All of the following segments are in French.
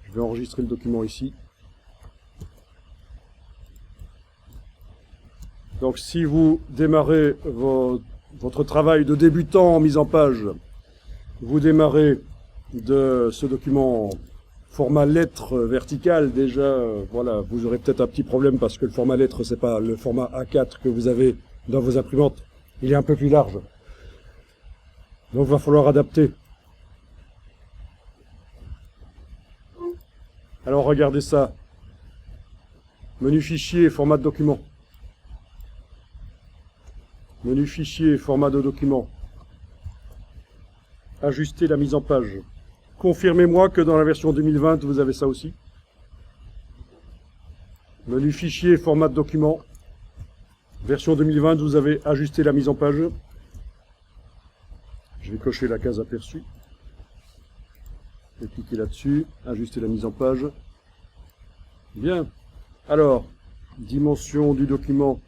Je vais enregistrer le document ici. Donc si vous démarrez votre travail de débutant en mise en page, vous démarrez de ce document format lettre verticale, déjà, voilà, vous aurez peut-être un petit problème parce que le format lettre, c'est pas le format A4 que vous avez dans vos imprimantes. Il est un peu plus large. Donc il va falloir adapter. Alors regardez ça. Menu fichier, format de document. Menu fichier, format de document. Ajuster la mise en page. Confirmez-moi que dans la version 2020, vous avez ça aussi. Menu fichier, format de document. Version 2020, vous avez ajusté la mise en page. Je vais cocher la case aperçue. Je vais cliquer là-dessus. Ajuster la mise en page. Bien. Alors, dimension du document.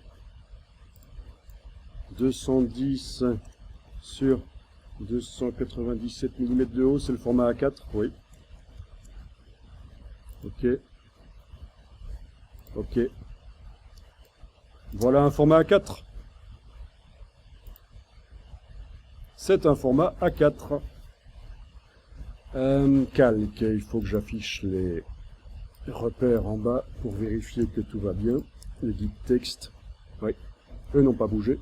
210 sur 297 mm de haut, c'est le format A4, oui. Ok. Ok. Voilà un format A4. C'est un format A4. Calque, il faut que j'affiche les repères en bas pour vérifier que tout va bien. Le guide texte, oui, eux n'ont pas bougé.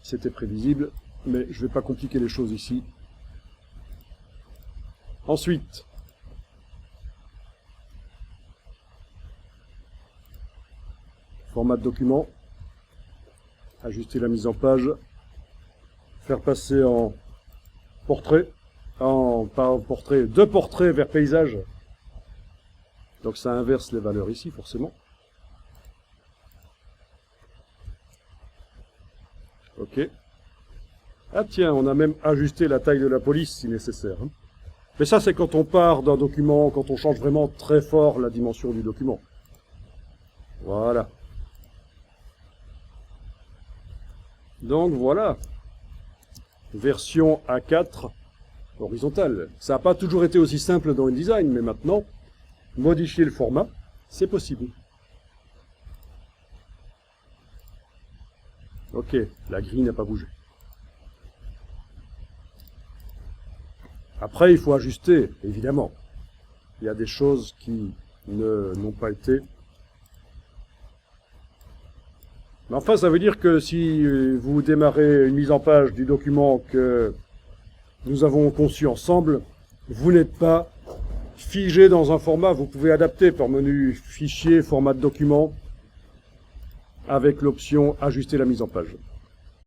C'était prévisible, mais je ne vais pas compliquer les choses ici. Ensuite, format de document, ajuster la mise en page, faire passer en portrait, pas en portrait, de portrait vers paysage. Donc ça inverse les valeurs ici, forcément. Ok. Ah tiens, on a même ajusté la taille de la police si nécessaire. Hein. Mais ça, c'est quand on part d'un document, quand on change vraiment très fort la dimension du document. Voilà. Donc voilà. Version A4 horizontale. Ça n'a pas toujours été aussi simple dans InDesign, mais maintenant, modifier le format, c'est possible. Ok, la grille n'a pas bougé. Après, il faut ajuster, évidemment. Il y a des choses qui n'ont pas été. Mais enfin, ça veut dire que si vous démarrez une mise en page du document que nous avons conçu ensemble, vous n'êtes pas figé dans un format. Vous pouvez adapter par menu fichier, format de document, avec l'option ajuster la mise en page.